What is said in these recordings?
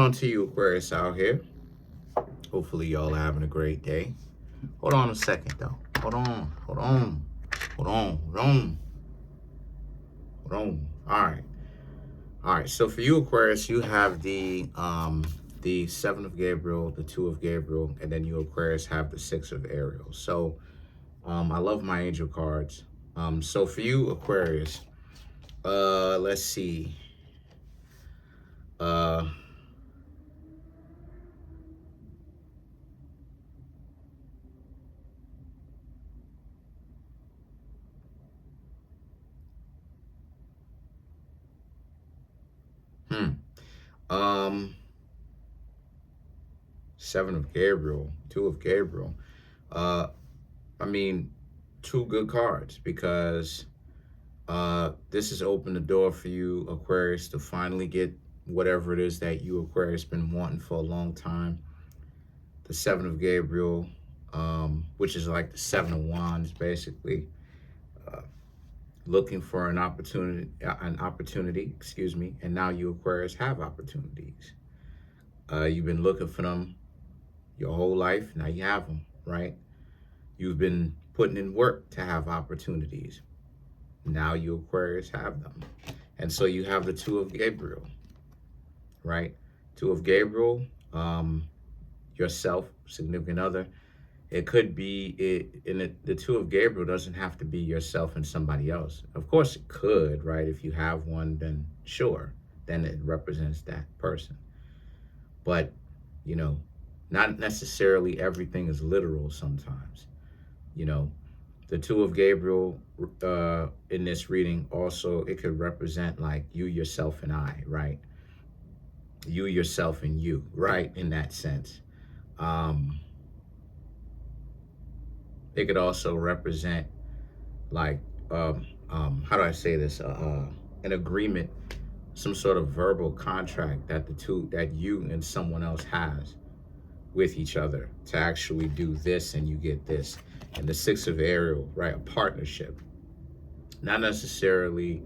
on to you, Aquarius out here? Hopefully y'all are having a great day. Hold on a second though. Hold on. All right. So for you, Aquarius, you have the Seven of Gabriel, the Two of Gabriel, and then you, Aquarius, have the Six of Ariel. So I love my angel cards. So for you, Aquarius, let's see. Uh hmm. Um Seven of Gabriel, Two of Gabriel. Uh I mean, two good cards because this has opened the door for you, Aquarius, to finally get whatever it is that you, Aquarius, been wanting for a long time. The Seven of Gabriel, which is like the Seven of Wands, basically. Uh, Looking for an opportunity, excuse me, and now you, Aquarius, have opportunities. You've been looking for them your whole life. Now you have them, right? You've been putting in work to have opportunities. Now you, Aquarius, have them. And so you have the Two of Gabriel, right? Two of Gabriel, yourself, significant other. It could be, the Two of Gabriel doesn't have to be yourself and somebody else. Of course it could, right? If you have one, then sure, then it represents that person. But, you know, not necessarily everything is literal sometimes. You know, the Two of Gabriel in this reading also, it could represent like you, yourself, and I, right? You, yourself, and you, right? In that sense. It could also represent like, how do I say this? An agreement, some sort of verbal contract that you and someone else has with each other to actually do this and you get this. And the Six of Ariel, right? A partnership. Not necessarily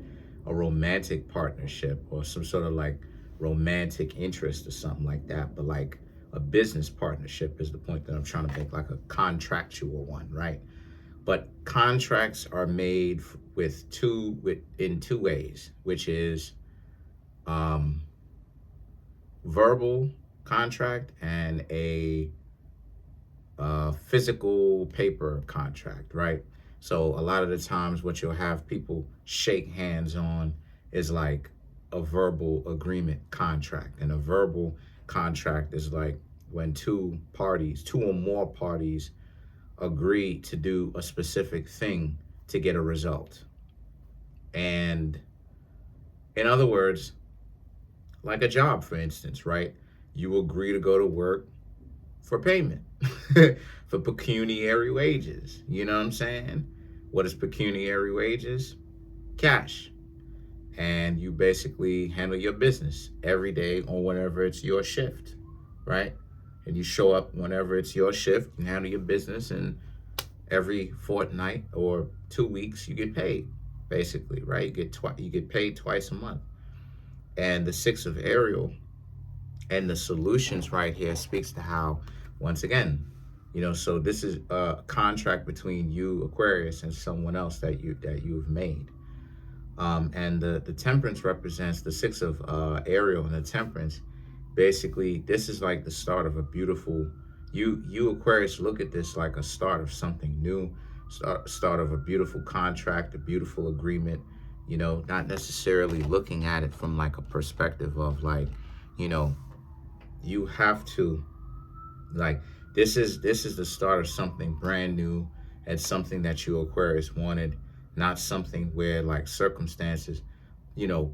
a romantic partnership or some sort of like romantic interest or something like that, but like a business partnership is the point that I'm trying to make, like a contractual one, right? But contracts are made in two ways, which is verbal contract and a physical paper contract, right? So a lot of the times what you'll have people shake hands on is like a verbal agreement contract. And a verbal contract is like when two or more parties agree to do a specific thing to get a result. And in other words, like a job, for instance, right? You agree to go to work for payment, for pecuniary wages. You know what I'm saying? What is pecuniary wages? Cash. And you basically handle your business every day or whenever it's your shift, right? And you show up whenever it's your shift, you handle your business, and every fortnight or 2 weeks you get paid, basically, right? You get paid twice a month. And the Six of Ariel and the solutions right here speaks to how, once again, you know, so this is a contract between you, Aquarius, and someone else that you've made. And the Temperance represents the Six of Ariel, and the Temperance, basically, this is like the start of a beautiful, you Aquarius, look at this like a start of something new, start of a beautiful contract, a beautiful agreement, you know, not necessarily looking at it from like a perspective of like, you know, you have to, like, this is the start of something brand new and something that you, Aquarius, wanted, not something where like circumstances, you know,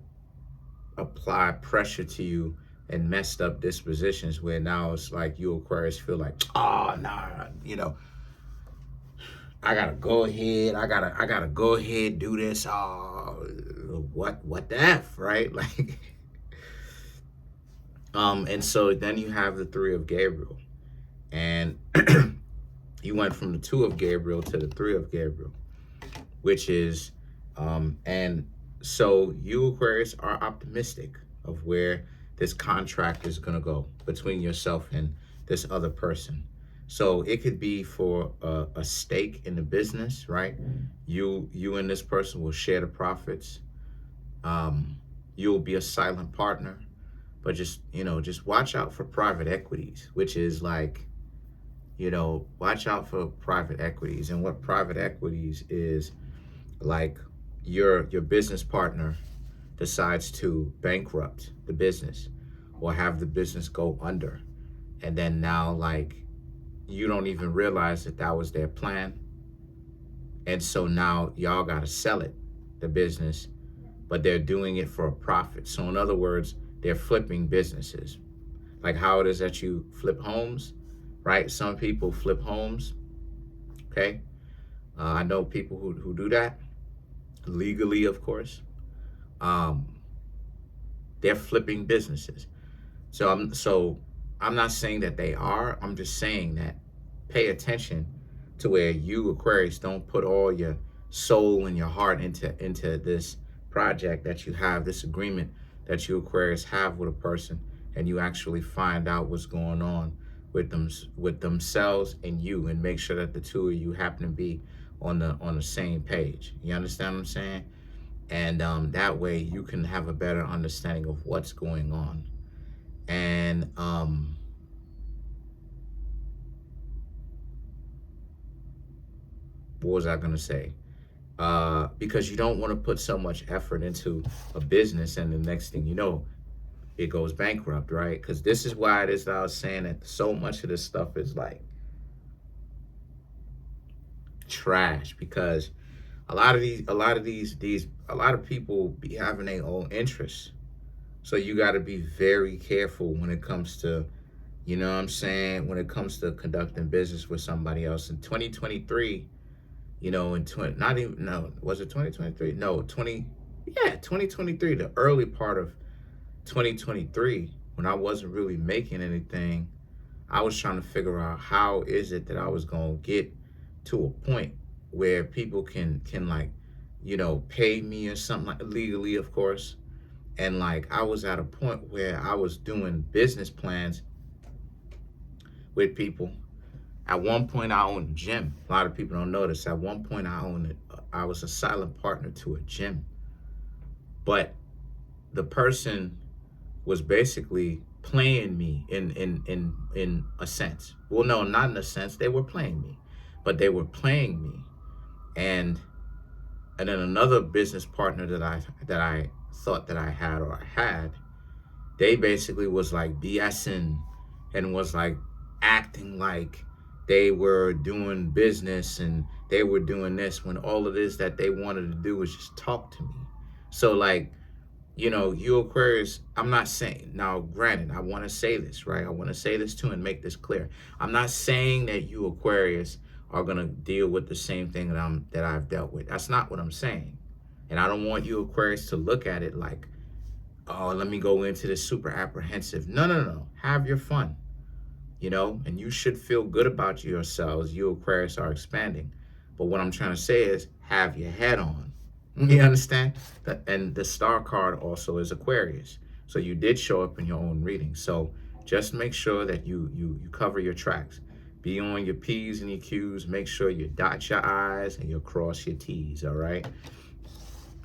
apply pressure to you and messed up dispositions where now it's like you, Aquarius, feel like, oh nah, you know, I gotta go ahead, I gotta go ahead, do this. Oh, what the F, right? Like, and so then you have the Three of Gabriel, and you went from the Two of Gabriel to the Three of Gabriel, which is, and so you, Aquarius, are optimistic of where this contract is going to go between yourself and this other person. So it could be for a stake in the business, right? You and this person will share the profits. You'll be a silent partner, but just, just watch out for private equities, which is like, watch out for private equities. And what private equities is, like, your business partner decides to bankrupt the business or have the business go under, and then now, like, you don't even realize that that was their plan, and so now y'all got to sell it, the business, but they're doing it for a profit. So in other words, they're flipping businesses, like how it is that you flip homes, right? Some people flip homes. Okay, I know people who do that legally, of course. They're flipping businesses. So I'm not saying that they are. I'm just saying that pay attention to where you, Aquarius, don't put all your soul and your heart into this project that you have, this agreement that you, Aquarius, have with a person, and you actually find out what's going on with themselves and you, and make sure that the two of you happen to be on the same page. You understand what I'm saying? And that way you can have a better understanding of what's going on. And what was I gonna say? Because you don't want to put so much effort into a business, and the next thing you know, it goes bankrupt, right? Because this is why it is that I was saying that so much of this stuff is like trash, because a lot of people be having their own interests. So you got to be very careful when it comes to, when it comes to conducting business with somebody else. In 2023, was it 2023? No, 2023, the early part of 2023, when I wasn't really making anything, I was trying to figure out how is it that I was going to get to a point where people can like, pay me or something, like legally, of course. And like, I was at a point where I was doing business plans with people. At one point, I owned a gym. A lot of people don't know this. At one point, I was a silent partner to a gym. But the person was basically playing me in a sense. Well, no, not in a sense. They were playing me, but they were playing me. And then another business partner that I thought that I had, they basically was like BSing and was like acting like they were doing business and they were doing this, when all it is that they wanted to do was just talk to me. So like, you Aquarius, I'm not saying, now granted, I want to say this, right? I want to say this too and make this clear. I'm not saying that you Aquarius are going to deal with the same thing that I've dealt with. That's not what I'm saying. And I don't want you Aquarius to look at it like, oh, let me go into this super apprehensive. No. Have your fun, and you should feel good about yourselves. You Aquarius are expanding. But what I'm trying to say is have your head on. You understand? And the star card also is Aquarius. So you did show up in your own reading. So just make sure that you cover your tracks. Be on your P's and your Q's. Make sure you dot your I's and you cross your T's, all right?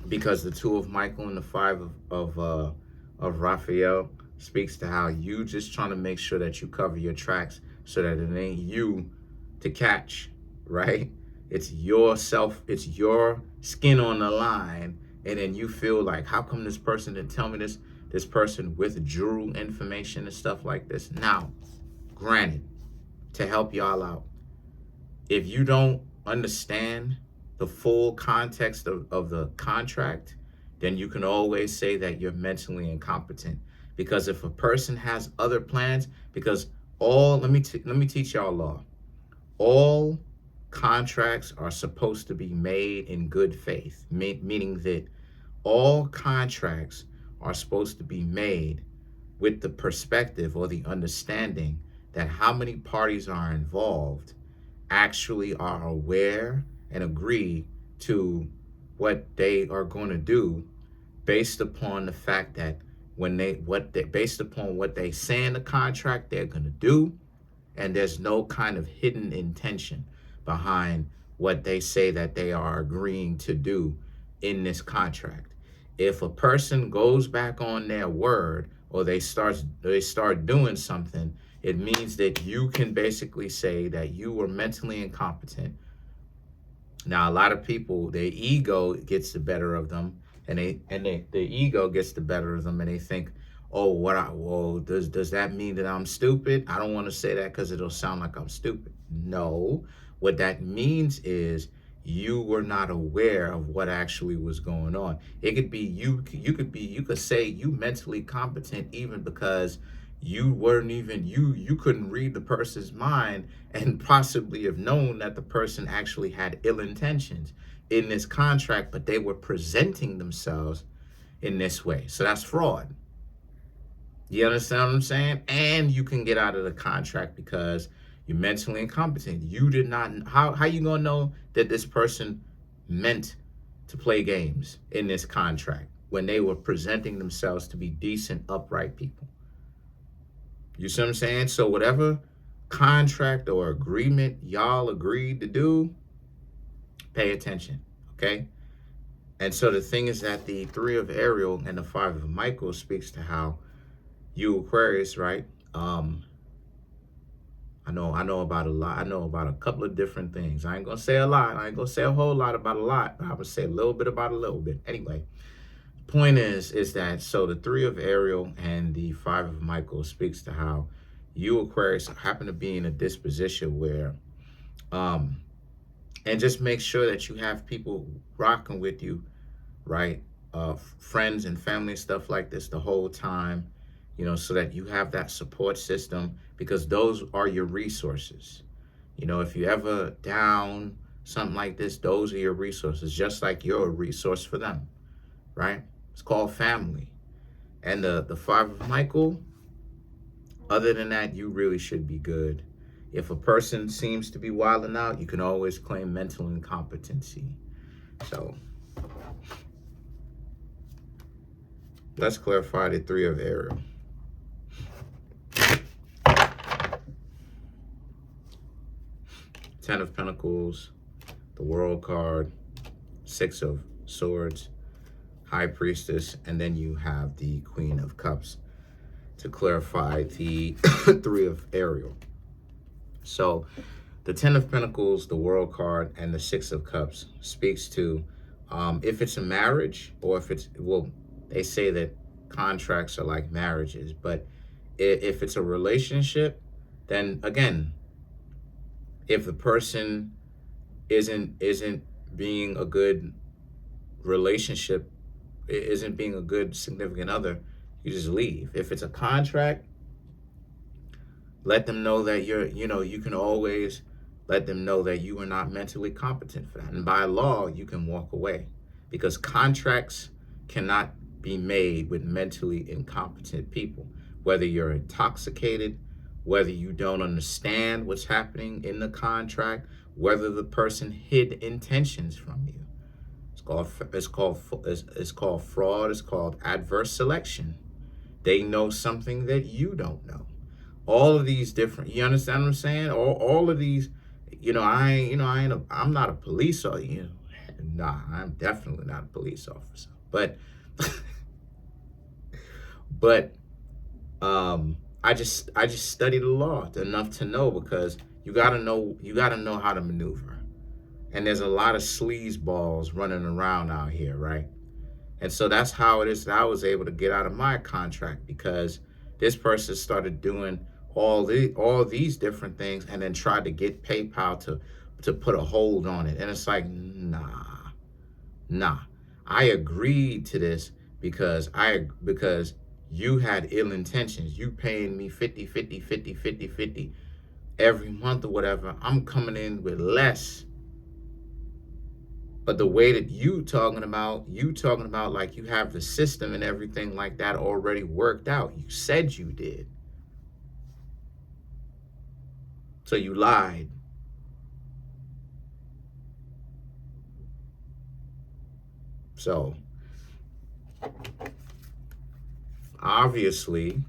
Because the 2 of Michael and the 5 of Raphael speaks to how you just trying to make sure that you cover your tracks so that it ain't you to catch, right? It's yourself, it's your skin on the line, and then you feel like, how come this person didn't tell me this? This person withdrew information and stuff like this. Now, granted, to help y'all out, if you don't understand the full context of the contract, then you can always say that you're mentally incompetent. Because if a person has other plans, because let me teach y'all law. All contracts are supposed to be made in good faith, meaning that all contracts are supposed to be made with the perspective or the understanding that how many parties are involved actually are aware and agree to what they are going to do, based upon the fact that when based upon what they say in the contract they're going to do, and there's no kind of hidden intention behind what they say that they are agreeing to do in this contract. If a person goes back on their word, or they start doing something, it means that you can basically say that you were mentally incompetent. Now, a lot of people, their ego gets the better of them, and the ego gets the better of them, and they think, oh, does that mean that I'm stupid? I don't want to say that because it'll sound like I'm stupid. No, what that means is you were not aware of what actually was going on. It could be you could say you mentally competent even because you weren't even you couldn't read the person's mind and possibly have known that the person actually had ill intentions in this contract, but they were presenting themselves in this way. So that's fraud. You understand what I'm saying? And you can get out of the contract because you're mentally incompetent. You did not, how you gonna know that this person meant to play games in this contract when they were presenting themselves to be decent, upright people? You see what I'm saying? So whatever contract or agreement y'all agreed to do, pay attention, okay? And so the thing is that the 3 of Ariel and the 5 of Michael speaks to how you, Aquarius, right? I know about a lot. I know about a couple of different things. I ain't gonna say a lot. I ain't gonna say a whole lot about a lot, but I'm gonna say a little bit about a little bit. Anyway, the point is that so the 3 of Ariel and the 5 of Michael speaks to how you, Aquarius, happen to be in a disposition where, and just make sure that you have people rocking with you, right? Friends and family and stuff like this the whole time, you know, so that you have that support system, because those are your resources. You know, if you ever down something like this, those are your resources, just like you're a resource for them, right? It's called family. And the 5 of Michael, other than that, you really should be good. If a person seems to be wilding out, you can always claim mental incompetency. So let's clarify the 3 of Ariel. 10 of Pentacles, the World card, 6 of Swords, High Priestess, and then you have the Queen of Cups to clarify the 3 of Ariel. So the 10 of Pentacles, the World card, and the 6 of Cups speaks to if it's a marriage, or if it's, well, they say that contracts are like marriages, but if it's a relationship, then again, if the person isn't being a good relationship, isn't being a good significant other, you just leave. If it's a contract, let them know that you can always let them know that you are not mentally competent for that. And by law, you can walk away, because contracts cannot be made with mentally incompetent people. Whether you're intoxicated, whether you don't understand what's happening in the contract, whether the person hid intentions from you. It's called fraud. It's called adverse selection. They know something that you don't know. All of these different, you understand what I'm saying? All of these, I'm not a police officer. Nah, I'm definitely not a police officer. But I just study the law enough to know, because you gotta know how to maneuver. And there's a lot of sleazeballs running around out here, right? And so that's how it is that I was able to get out of my contract, because this person started doing all these different things and then tried to get PayPal to put a hold on it. And it's like, nah. I agreed to this because you had ill intentions. You paying me 50 every month or whatever. I'm coming in with less. But the way that you talking about like you have the system and everything like that already worked out. You said you did. So you lied. So obviously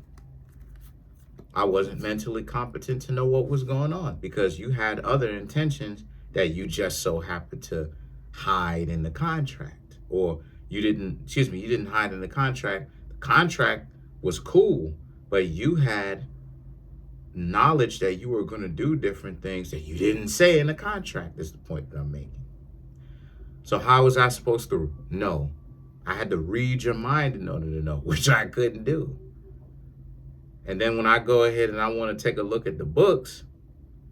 I wasn't mentally competent to know what was going on, because you had other intentions that you just so happened to hide in the contract. Or you didn't hide in the contract. The contract was cool, but you had knowledge that you were going to do different things that you didn't say in the contract, is the point that I'm making. So how was I supposed to know? I had to read your mind in order to know, which I couldn't do. And then when I go ahead and I want to take a look at the books,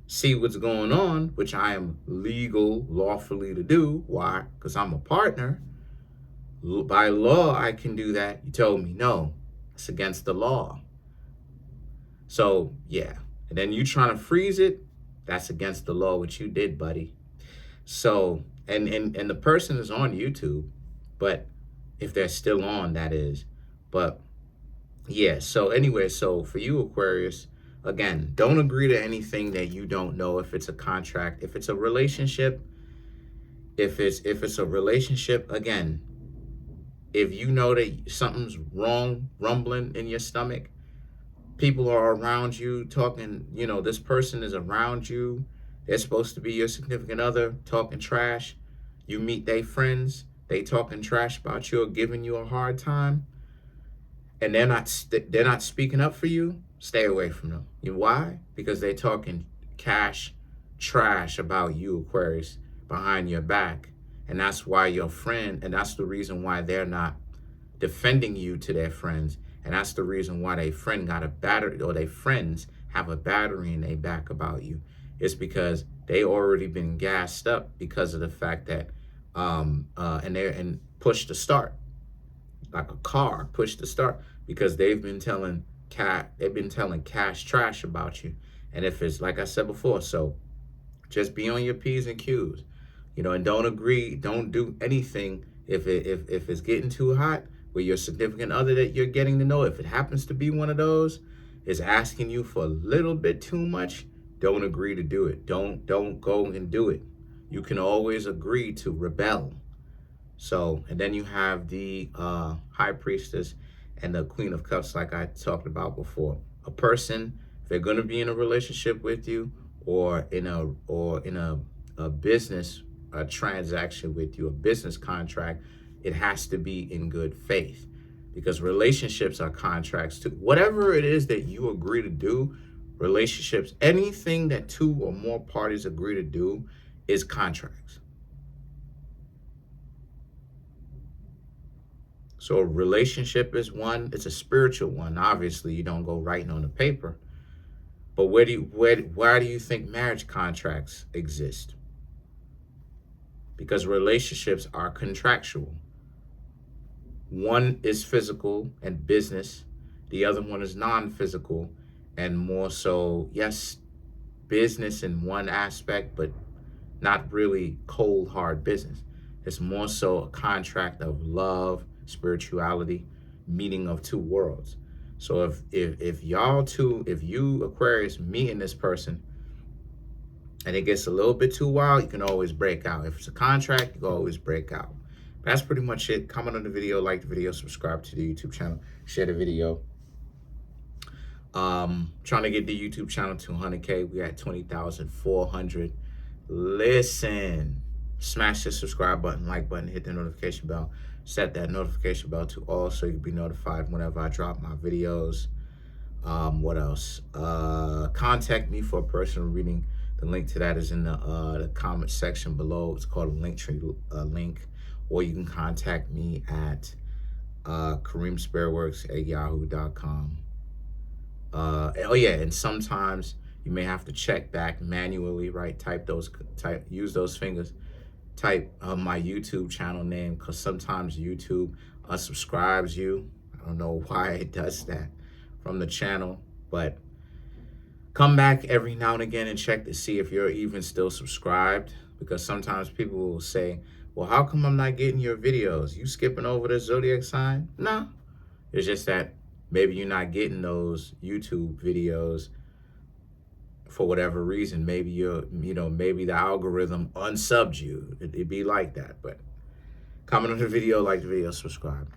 see what's going on, which I am lawfully to do. Why? Because I'm a partner. By law, I can do that. You told me, no, it's against the law. So, yeah. And then you trying to freeze it, that's against the law, what you did, buddy. So, and the person is on YouTube, but if they're still on, that is. But yeah, so anyway, so for you, Aquarius, again, don't agree to anything that you don't know. If it's a contract, if it's a relationship, if it's a relationship, again, if you know that something's wrong, rumbling in your stomach, people are around you talking, this person is around you, they're supposed to be your significant other, talking trash. You meet their friends, they talking trash about you or giving you a hard time, and they're not speaking up for you. Stay away from them. Why? Because they're talking trash about you, Aquarius, behind your back. And that's why your friend, and that's the reason why they're not defending you to their friends. And that's the reason why their friend got a battery, or their friends have a battery in their back about you. It's because they already been gassed up because of the fact that and push to start, like a car, push to start, because they've been telling cash trash about you. And if it's like I said before, so just be on your P's and Q's, and don't do anything if it's getting too hot, where your significant other that you're getting to know, if it happens to be one of those, is asking you for a little bit too much, don't agree to do it. Don't go and do it. You can always agree to rebel. So, and then you have the High Priestess and the Queen of Cups, like I talked about before. A person, if they're going to be in a relationship with you, or in a business transaction with you, a business contract, it has to be in good faith, because relationships are contracts too. Whatever it is that you agree to do, relationships, anything that two or more parties agree to do is contracts. So a relationship is one, it's a spiritual one. Obviously, you don't go writing on the paper. But why do you think marriage contracts exist? Because relationships are contractual. One is physical and business. The other one is non-physical and more so, yes, business in one aspect, but not really cold, hard business. It's more so a contract of love, spirituality, meeting of two worlds. So if you, Aquarius, meeting this person and it gets a little bit too wild, you can always break out. If it's a contract, you can always break out. That's pretty much it. Comment on the video, like the video, subscribe to the YouTube channel, share the video. Trying to get the YouTube channel to 100K. We at 20,400. Listen, smash the subscribe button, like button, hit the notification bell. Set that notification bell to all so you can be notified whenever I drop my videos. What else? Contact me for a personal reading. The link to that is in the comment section below. It's called a Linktree link. Or you can contact me at Kareemspiritworks@yahoo.com. Oh yeah, and sometimes you may have to check back manually, right? Use those fingers. Type my YouTube channel name, because sometimes YouTube unsubscribes you. I don't know why it does that from the channel, but come back every now and again and check to see if you're even still subscribed, because sometimes people will say, well, how come I'm not getting your videos? You skipping over the zodiac sign? No, it's just that maybe you're not getting those YouTube videos for whatever reason. Maybe maybe the algorithm unsubbed you. It'd be like that. But comment on the video, like the video, subscribe.